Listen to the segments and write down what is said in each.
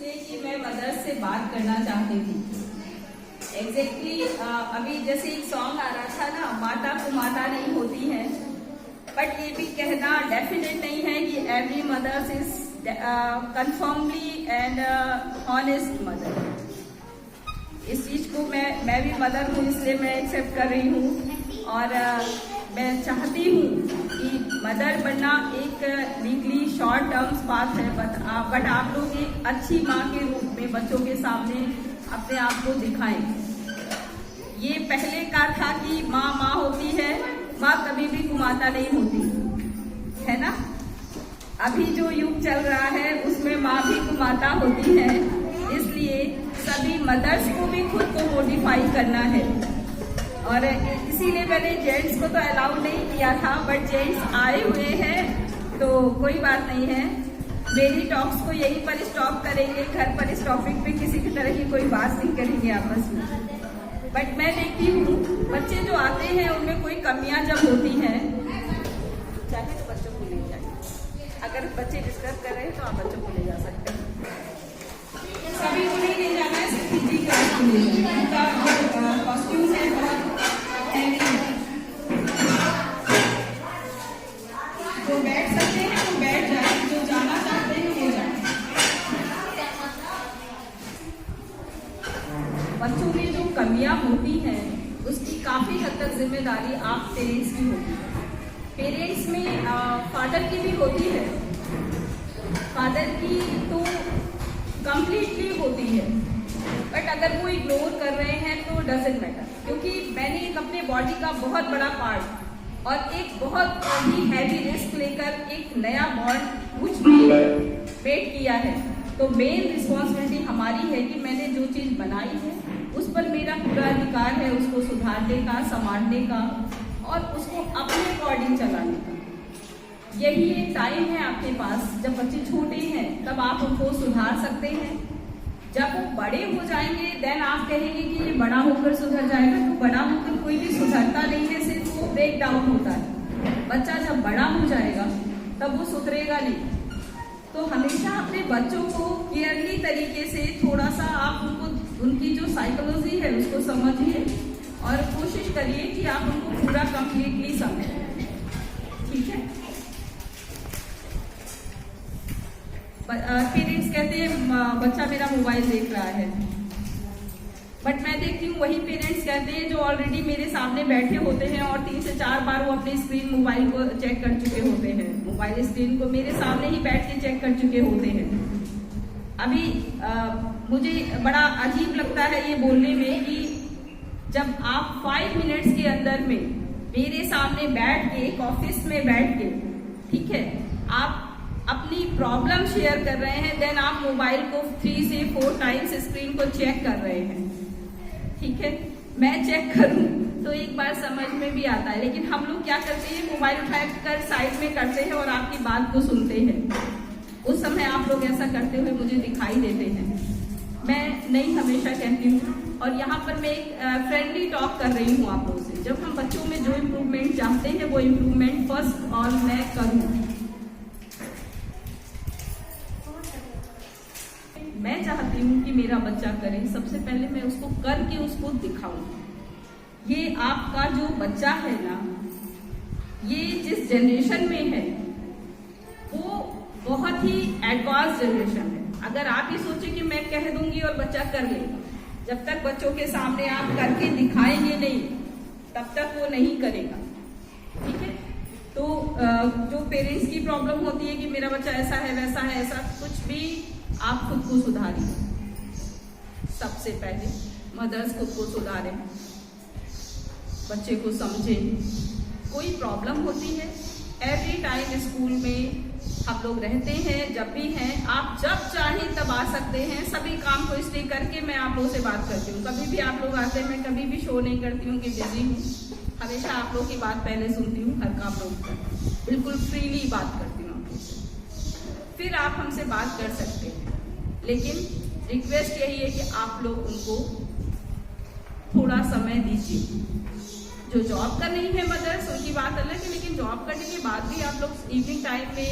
इसलिए कि मैं मदर्स से बात करना चाहती थी। एग्जैक्टली अभी जैसे एक सॉन्ग आ रहा था ना, माता को माता नहीं होती है, बट ये भी कहना डेफिनेट नहीं है कि every mothers is confirmly and honest mother. इस चीज को मैं भी मदर हूँ, इसलिए मैं एक्सेप्ट कर रही हूँ और मैं चाहती हूँ कि मदर बनना एक लीगली शॉर्ट टर्म्स बात है, बट आप लोग एक अच्छी माँ के रूप में बच्चों के सामने अपने आप को दिखाएं। ये पहले का था कि माँ माँ होती है, माँ कभी भी कुमाता नहीं होती है ना। अभी जो युग चल रहा है उसमें माँ भी कुमाता होती है, इसलिए सभी मदर्स को भी खुद को मोडिफाई करना है। और इसीलिए मैंने जेंट्स को तो अलाउ नहीं किया था, बट जेंट्स आए हुए हैं तो कोई बात नहीं है। मेरी टॉक्स को यहीं पर स्टॉप करेंगे, घर पर इस टॉपिक पे किसी की तरह की कोई बात नहीं करेंगे आपस में। बट मैं देखती हूँ बच्चे जो आते हैं उनमें कोई कमियां जब होती हैं, चाहे तो बच्चों को ले जाए। अगर बच्चे डिस्टर्ब कर रहे हैं तो आप बच्चों को ले जा सकते हैं। सभी को नहीं ले जाना है, सिर्फ पीजी क्लास को ले जाना है। उनका कॉस्ट्यूम है बहुत हैवी, जो बैठ सकते हैं वो बैठ जाए, जो जाना चाहते हैं वो जाए। बच्चों में जो कमियां होती हैं उसकी काफी हद तक जिम्मेदारी आप पेरेंट्स की होती है। पेरेंट्स में फादर की भी होती है, फादर की तो कंप्लीटली होती है, बट अगर वो इग्नोर कर रहे हैं तो डजेंट मैटर। क्योंकि मैंने एक अपने बॉडी का बहुत बड़ा पार्ट और एक बहुत ही हैवी रिस्क लेकर एक नया बॉन्ड कुछ भी वेट किया है, तो मेन रिस्पॉन्सिबिलिटी हमारी है कि मैंने जो चीज बनाई है उस पर मेरा पूरा अधिकार है उसको सुधारने का, संभालने का और उसको अपने अकॉर्डिंग चलाने का। यही एक टाइम है आपके पास, जब बच्चे छोटे हैं तब आप उनको सुधार सकते हैं। जब वो बड़े हो जाएंगे देन आप कहेंगे कि ये बड़ा होकर सुधर जाएगा, तो बड़ा होकर कोई भी सुधरता नहीं है, सिर्फ वो ब्रेक डाउन होता है। बच्चा जब बड़ा हो जाएगा तब वो सुधरेगा नहीं। तो हमेशा अपने बच्चों को केयरली तरीके से थोड़ा सा आप उनको उनकी जो साइकोलॉजी है उसको समझिए और कोशिश करिए कि आप उनको पूरा कंप्लीटली समझें, ठीक है। पेरेंट्स कहते हैं बच्चा मेरा मोबाइल देख रहा है, बट मैं देखती हूँ वही पेरेंट्स कहते हैं जो ऑलरेडी मेरे सामने बैठे होते हैं और 3 से 4 बार वो अपनी स्क्रीन मोबाइल को चेक कर चुके होते हैं, मोबाइल स्क्रीन को मेरे सामने ही बैठ के चेक कर चुके होते हैं। अभी मुझे बड़ा अजीब लगता है ये बोलने में कि जब आप 5 मिनट्स के अंदर में मेरे सामने बैठ के एक ऑफिस में बैठ के, ठीक है, आप अपनी प्रॉब्लम शेयर कर रहे हैं, देन आप मोबाइल को 3 से 4 टाइम्स स्क्रीन को चेक कर रहे हैं, ठीक है। मैं चेक करूं तो एक बार समझ में भी आता है, लेकिन हम लोग क्या करते हैं, मोबाइल उठाकर साइड में करते हैं और आपकी बात को सुनते हैं। उस समय आप लोग ऐसा करते हुए मुझे दिखाई देते हैं। मैं नहीं हमेशा कहती हूँ, और यहाँ पर मैं एक फ्रेंडली टॉक कर रही हूँ आप लोगों से। जब हम बच्चों में जो इम्प्रूवमेंट चाहते हैं वो इम्प्रूवमेंट फर्स्ट और मैं करूँ। मैं चाहती हूँ कि मेरा बच्चा करे, सबसे पहले मैं उसको करके उसको दिखाऊं। ये आपका जो बच्चा है ना, ये जिस जनरेशन में है वो बहुत ही एडवांस जनरेशन है। अगर आप ही सोचे कि मैं कह दूंगी और बच्चा कर लेगा, जब तक बच्चों के सामने आप करके दिखाएंगे नहीं तब तक वो नहीं करेगा, ठीक है। तो जो पेरेंट्स की प्रॉब्लम होती है कि मेरा बच्चा ऐसा है वैसा है, ऐसा कुछ भी आप खुद को सुधारिए। सबसे पहले मदर्स खुद को सुधारें, बच्चे को समझें। कोई प्रॉब्लम होती है, एवरी टाइम स्कूल में हम लोग रहते हैं, जब भी हैं आप जब चाहें तब आ सकते हैं। सभी काम को इसलिए करके मैं आप लोगों से बात करती हूँ। कभी भी आप लोग आते हैं, मैं कभी भी शो नहीं करती हूँ कि बिजी हूँ। हमेशा आप लोग की बात पहले सुनती हूँ, हर काम लोग करती, बिल्कुल फ्रीली बात करती हूँ आप लोग से। फिर आप हमसे बात कर सकते हैं, लेकिन रिक्वेस्ट यही है कि आप लोग उनको थोड़ा समय दीजिए। जो जॉब कर रही है मदर्स, उनकी बात अलग है, लेकिन जॉब करने के बाद भी आप लोग इवनिंग टाइम में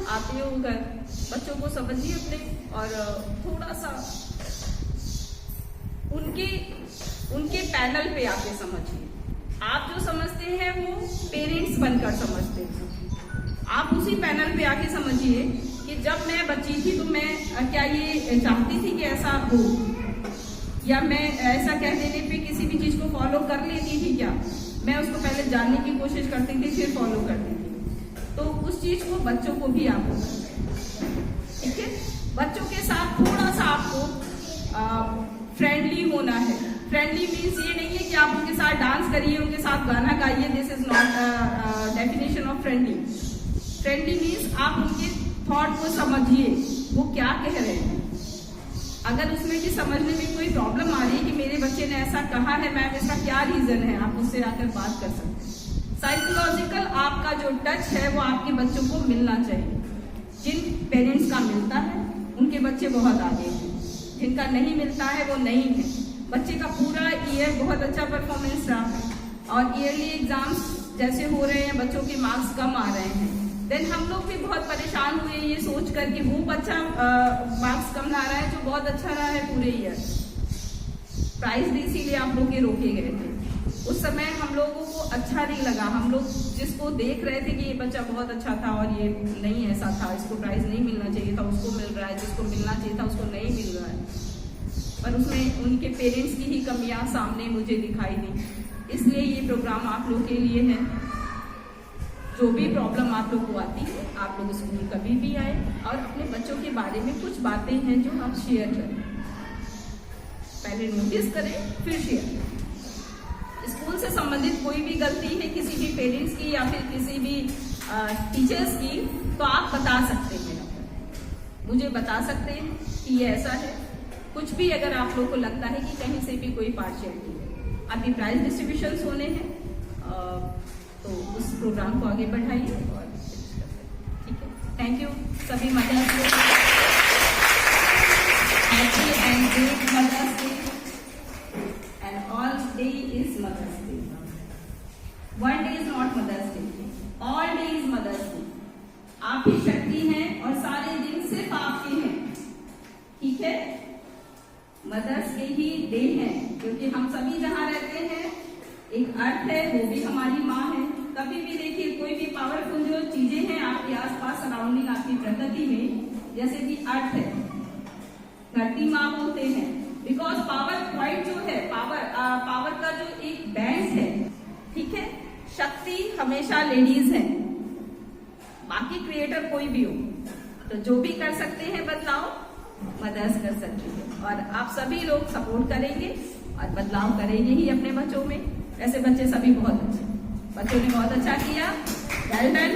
आते हो घर, बच्चों को समझिए अपने, और थोड़ा सा उनके पैनल पे आके समझिए। आप जो समझते हैं वो पेरेंट्स बनकर समझते हैं, आप उसी पैनल पे आके समझिए कि जब मैं बच्ची थी तो मैं क्या ये चाहती थी कि ऐसा हो, या मैं ऐसा कह देने पे किसी भी चीज को फॉलो कर लेती थी क्या? मैं उसको पहले जानने की कोशिश करती थी, फिर फॉलो करती थी। तो उस चीज को बच्चों को भी आपको करना है, ठीक है? बच्चों के साथ थोड़ा सा आपको फ्रेंडली होना है। फ्रेंडली मीन्स ये नहीं है कि आप उनके साथ डांस करिए, उनके साथ गाना गाइए, this is not definition of friendly. Friendly means आप उनके थॉट को समझिए, वो क्या कह रहे हैं। अगर उसमें भी समझने में कोई प्रॉब्लम आ रही है कि मेरे बच्चे ने ऐसा कहा है मैम, इसका क्या रीजन है, आप उससे आकर बात कर सकते हैं। साइकोलॉजिकल आपका जो टच है वो आपके बच्चों को मिलना चाहिए। जिन पेरेंट्स का मिलता है उनके बच्चे बहुत आगे हैं, जिनका नहीं मिलता है वो नहीं है। बच्चे का पूरा ईयर बहुत अच्छा परफॉर्मेंस रहा और ईयरली एग्जाम्स जैसे हो रहे हैं, बच्चों के मार्क्स कम आ रहे हैं, देन हम लोग भी बहुत परेशान हुए ये सोच कर कि वो बच्चा मार्क्स कम ला रहा है जो बहुत अच्छा रहा है पूरे ईयर। प्राइज भी इसीलिए आप लोग के रोके गए थे। उस समय हम लोगों को अच्छा नहीं लगा, हम लोग जिसको देख रहे थे कि ये बच्चा बहुत अच्छा था और ये नहीं ऐसा था, इसको प्राइज नहीं मिलना चाहिए था, उसको मिल रहा है, जिसको मिलना चाहिए था उसको नहीं मिल रहा है। पर उसमें उनके पेरेंट्स की ही कमियां सामने मुझे दिखाई दी। इसलिए ये प्रोग्राम आप लोग के लिए है। जो भी प्रॉब्लम आप लोग को आती है, आप लोग स्कूल कभी भी आए और अपने बच्चों के बारे में कुछ बातें हैं जो आप शेयर करें। पहले नोटिस करें, फिर शेयर करें। स्कूल से संबंधित कोई भी गलती है किसी भी पेरेंट्स की या फिर किसी भी टीचर्स की, तो आप बता सकते हैं, मुझे बता सकते हैं कि ये ऐसा है। कुछ भी अगर आप लोग को लगता है कि कहीं से भी कोई पार्शियलिटी है, अभी प्राइज डिस्ट्रीब्यूशन होने हैं, तो उस प्रोग्राम को आगे बढ़ाइए और ठीक है। थैंक यू सभी मदर्स को। Happy and great mother's day and all day is mother's day. One day is not mother's day, all day is mother's day. आप ही शक्ति हैं और सारे दिन सिर्फ आपके हैं, ठीक है? मदर्स के ही डे है, क्योंकि हम सभी जहाँ रहते हैं एक अर्थ है, वो भी हमारी माँ है। कभी भी देखिए कोई भी पावरफुल जो चीजें हैं आपके आसपास सराउंडिंग, आपकी प्रकृति में, जैसे कि अर्थ है, धरती माँ बोलते हैं, बिकॉज पावर पॉइंट जो है, पावर का जो एक बैंक है, ठीक है? शक्ति हमेशा लेडीज है, बाकी क्रिएटर कोई भी हो, तो जो भी कर सकते हैं बदलाव मदर्स कर सकती है। और आप सभी लोग सपोर्ट करेंगे और बदलाव करेंगे ही अपने बच्चों में। ऐसे बच्चे सभी बहुत अच्छे, बच्चों ने बहुत अच्छा किया, वेल डन।